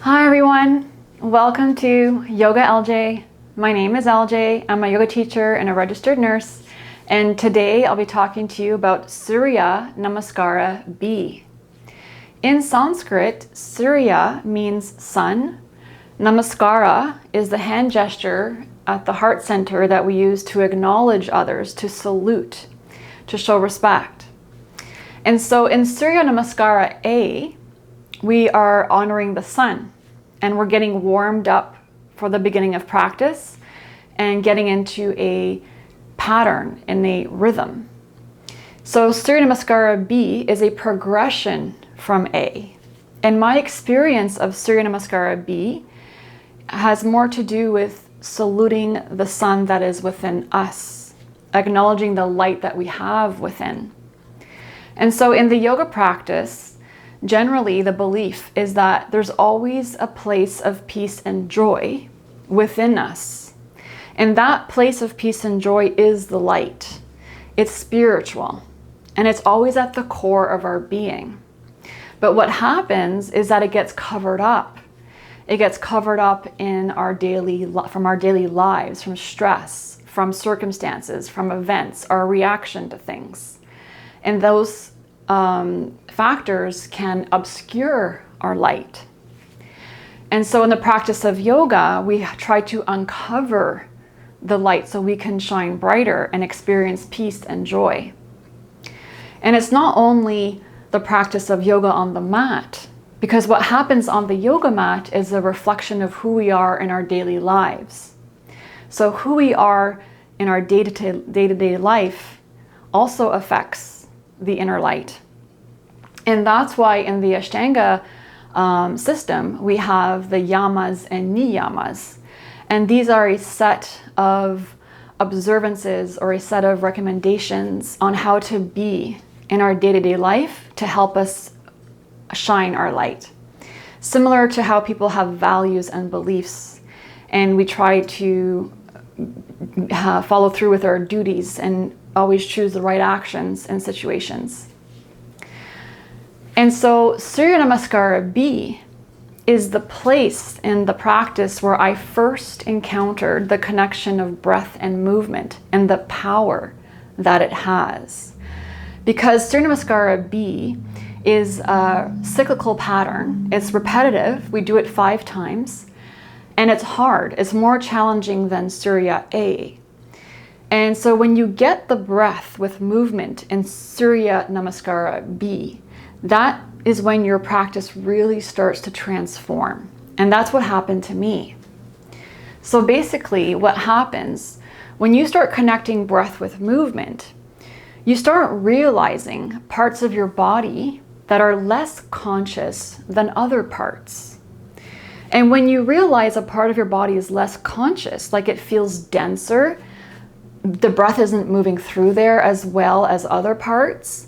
Hi everyone, welcome to Yoga LJ. My name is LJ. I'm a yoga teacher and a registered nurse, and today I'll be talking to you about Surya Namaskara B. In Sanskrit, Surya means sun. Namaskara is the hand gesture at the heart center that we use to acknowledge others, to salute, to show respect. And so in Surya Namaskara A, we are honoring the sun, and we're getting warmed up for the beginning of practice and getting into a pattern and a rhythm. So Surya Namaskara B is a progression from A. And my experience of Surya Namaskara B has more to do with saluting the sun that is within us, acknowledging the light that we have within. And so in the yoga practice, generally, the belief is that there's always a place of peace and joy within us. And that place of peace and joy is the light. It's spiritual, and it's always at the core of our being. But what happens is that it gets covered up. It gets covered up in from our daily lives, from stress, from circumstances, from events, our reaction to things. And those factors can obscure our light. And so in the practice of yoga, we try to uncover the light so we can shine brighter and experience peace and joy. And it's not only the practice of yoga on the mat, because what happens on the yoga mat is a reflection of who we are in our daily lives. So who we are in our day-to-day life also affects the inner light. And that's why in the Ashtanga system, we have the yamas and niyamas. And these are a set of observances or a set of recommendations on how to be in our day-to-day life to help us shine our light. Similar to how people have values and beliefs, and we try to follow through with our duties and always choose the right actions and situations. And so Surya Namaskara B is the place in the practice where I first encountered the connection of breath and movement and the power that it has. Because Surya Namaskara B is a cyclical pattern. It's repetitive. We do it 5 times. And it's hard. It's more challenging than Surya A. And so when you get the breath with movement in Surya Namaskara B, that is when your practice really starts to transform. And that's what happened to me. So basically what happens when you start connecting breath with movement, you start realizing parts of your body that are less conscious than other parts. And when you realize a part of your body is less conscious, like it feels denser, the breath isn't moving through there as well as other parts.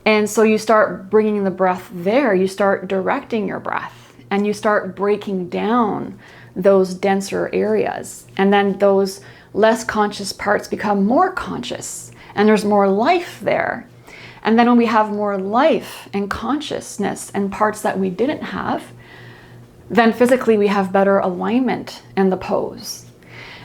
And so you start bringing the breath there, you start directing your breath, and you start breaking down those denser areas. And then those less conscious parts become more conscious, and there's more life there. And then when we have more life and consciousness and parts that we didn't have, then physically we have better alignment in the pose.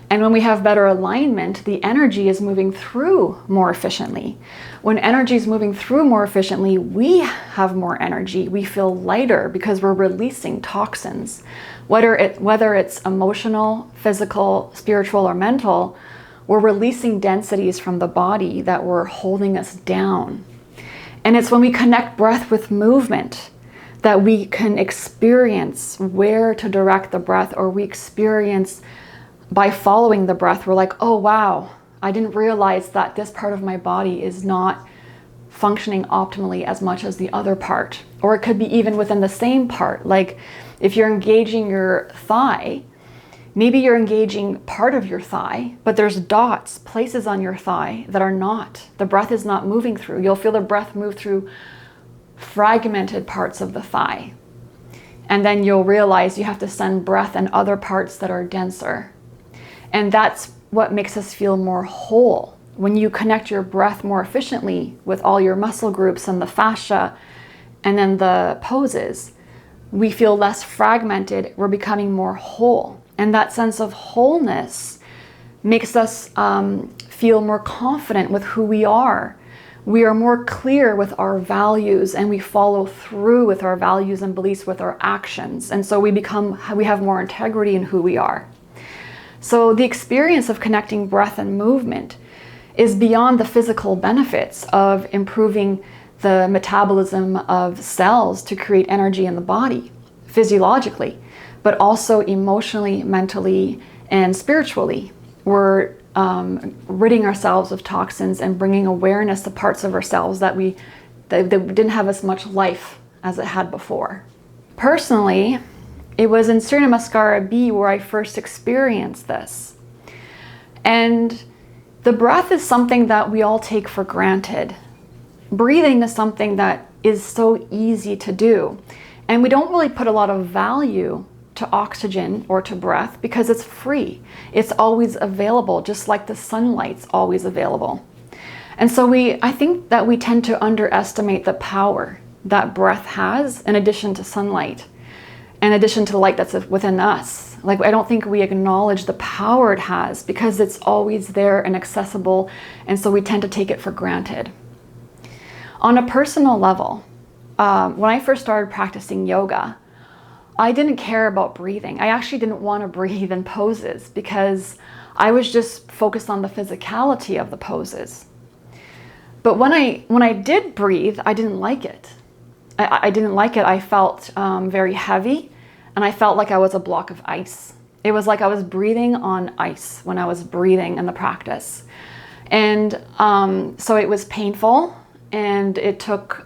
And when we have better alignment, the energy is moving through more efficiently. When energy is moving through more efficiently, we have more energy. We feel lighter because we're releasing toxins. Whether it's emotional, physical, spiritual, or mental, we're releasing densities from the body that were holding us down. And it's when we connect breath with movement that we can experience where to direct the breath, or we experience by following the breath, we're like, oh wow, I didn't realize that this part of my body is not functioning optimally as much as the other part. Or it could be even within the same part. Like if you're engaging your thigh, maybe you're engaging part of your thigh, but there's dots, places on your thigh that are not. The breath is not moving through. You'll feel the breath move through fragmented parts of the thigh. And then you'll realize you have to send breath in other parts that are denser. And that's what makes us feel more whole. When you connect your breath more efficiently with all your muscle groups and the fascia and then the poses, we feel less fragmented, we're becoming more whole. And that sense of wholeness makes us feel more confident with who we are. We are more clear with our values, and we follow through with our values and beliefs with our actions. And so we have more integrity in who we are. So the experience of connecting breath and movement is beyond the physical benefits of improving the metabolism of cells to create energy in the body, physiologically, but also emotionally, mentally, and spiritually. We're ridding ourselves of toxins and bringing awareness to parts of ourselves that didn't have as much life as it had before. Personally, it was in Surya Namaskara B where I first experienced this. And the breath is something that we all take for granted. Breathing is something that is so easy to do. And we don't really put a lot of value to oxygen or to breath because it's free. It's always available, just like the sunlight's always available. And so I think that we tend to underestimate the power that breath has in addition to sunlight, in addition to the light that's within us. Like, I don't think we acknowledge the power it has because it's always there and accessible, and so we tend to take it for granted. On a personal level, when I first started practicing yoga, I didn't care about breathing. I actually didn't want to breathe in poses because I was just focused on the physicality of the poses. But when I did breathe, I didn't like it. I didn't like it. I felt very heavy, and I felt like I was a block of ice. It was like I was breathing on ice when I was breathing in the practice. And so it was painful, and it took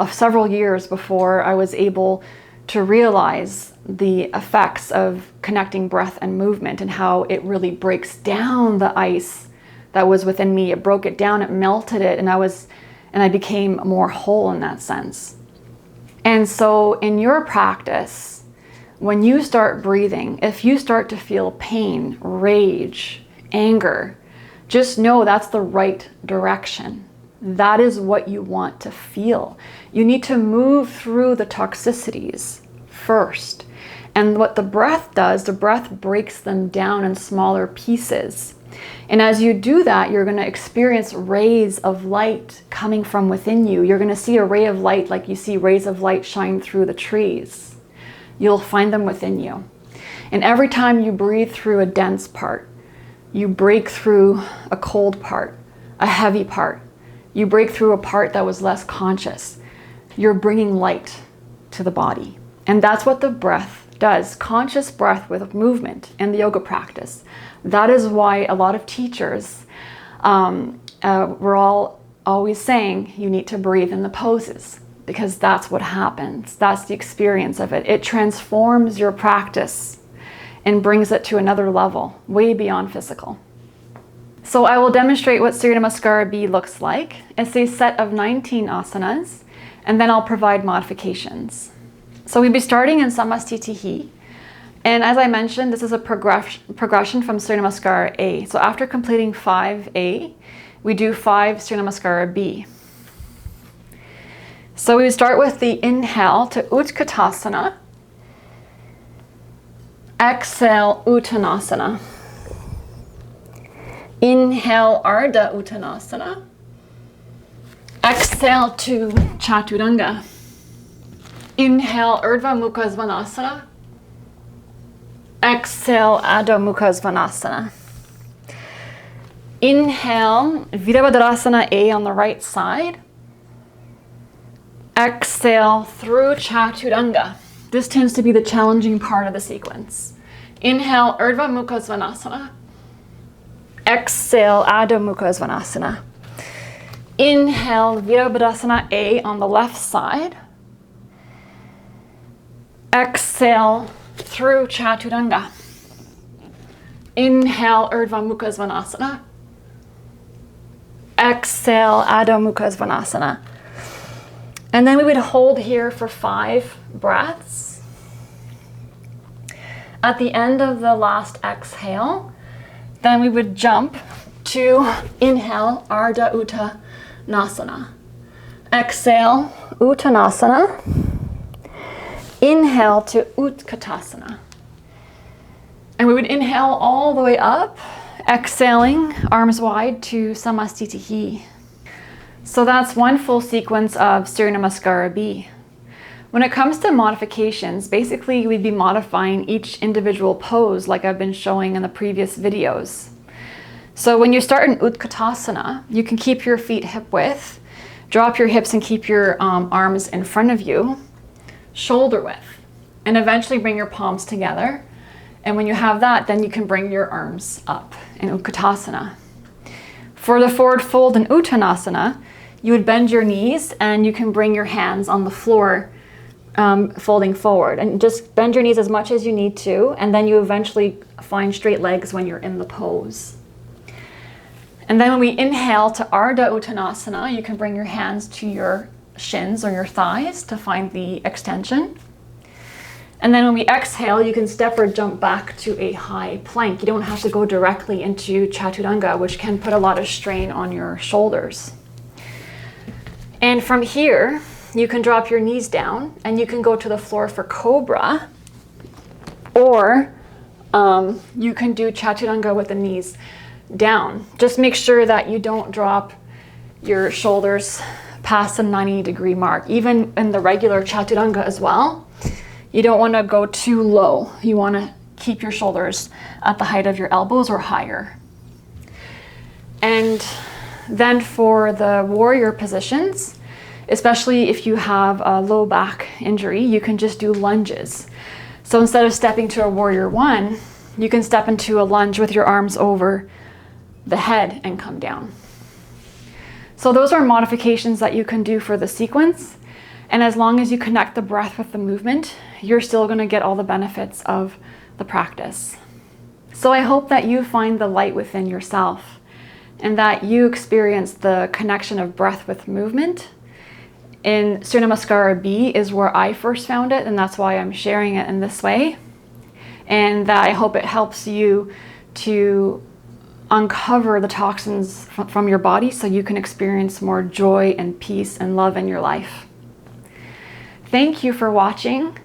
several years before I was able to realize the effects of connecting breath and movement and how it really breaks down the ice that was within me. It broke it down, it melted it, and I became more whole in that sense. And so in your practice, when you start breathing, if you start to feel pain, rage, anger, just know that's the right direction. That is what you want to feel. You need to move through the toxicities first. And what the breath does, the breath breaks them down in smaller pieces. And as you do that, you're going to experience rays of light coming from within you. You're going to see a ray of light like you see rays of light shine through the trees. You'll find them within you. And every time you breathe through a dense part, you break through a cold part, a heavy part. You break through a part that was less conscious. You're bringing light to the body. And that's what the breath does. Conscious breath with movement and the yoga practice. That is why a lot of teachers, we're all always saying you need to breathe in the poses, because that's what happens. That's the experience of it. It transforms your practice and brings it to another level, way beyond physical. So I will demonstrate what Surya Namaskara B looks like. It's a set of 19 asanas, and then I'll provide modifications. So we'll be starting in Samastitihi. And as I mentioned, this is a progression from Surya Namaskara A. So after completing 5A, we do 5 Surya Namaskara B. So we start with the inhale to Utkatasana. Exhale, Uttanasana. Inhale, Ardha Uttanasana. Exhale to Chaturanga. Inhale, Urdhva Mukha Svanasana. Exhale, Adho Mukha Svanasana. Inhale, Virabhadrasana A on the right side. Exhale through Chaturanga. This tends to be the challenging part of the sequence. Inhale, Urdhva Mukha Svanasana. Exhale, Adho Mukha Svanasana. Inhale, Virabhadrasana A on the left side. Exhale through Chaturanga. Inhale, Urdhva Mukha Svanasana. Exhale, Adho Mukha Svanasana. And then we would hold here for 5 breaths. At the end of the last exhale, then we would jump to inhale, Ardha Uttanasana. Exhale, Uttanasana. inhale to Utkatasana. And we would inhale all the way up, exhaling, arms wide to Samastitihi. So that's one full sequence of Surya Namaskara B. When it comes to modifications, basically we'd be modifying each individual pose like I've been showing in the previous videos. So when you start in Utkatasana, you can keep your feet hip width, drop your hips and keep your arms in front of you, shoulder width, and eventually bring your palms together. And when you have that, then you can bring your arms up in Utkatasana. For the forward fold in Uttanasana, you would bend your knees and you can bring your hands on the floor, folding forward, and just bend your knees as much as you need to, and then you eventually find straight legs when you're in the pose. And then when we inhale to Ardha Uttanasana, you can bring your hands to your shins or your thighs to find the extension. And then when we exhale, you can step or jump back to a high plank. You don't have to go directly into Chaturanga, which can put a lot of strain on your shoulders. And from here, you can drop your knees down and you can go to the floor for Cobra, or you can do Chaturanga with the knees down. Just make sure that you don't drop your shoulders past the 90-degree mark, even in the regular Chaturanga as well. You don't want to go too low. You want to keep your shoulders at the height of your elbows or higher. And then for the warrior positions, especially if you have a low back injury, you can just do lunges. So instead of stepping to a warrior one, you can step into a lunge with your arms over the head and come down. So those are modifications that you can do for the sequence. And as long as you connect the breath with the movement, you're still going to get all the benefits of the practice. So I hope that you find the light within yourself and that you experience the connection of breath with movement. In Surya Namaskara B is where I first found it, and that's why I'm sharing it in this way. And that I hope it helps you to uncover the toxins from your body so you can experience more joy and peace and love in your life. Thank you for watching.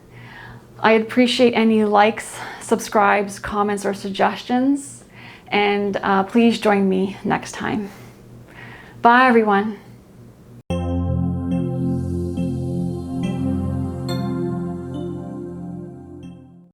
I appreciate any likes, subscribes, comments, or suggestions. And please join me next time. Bye, everyone.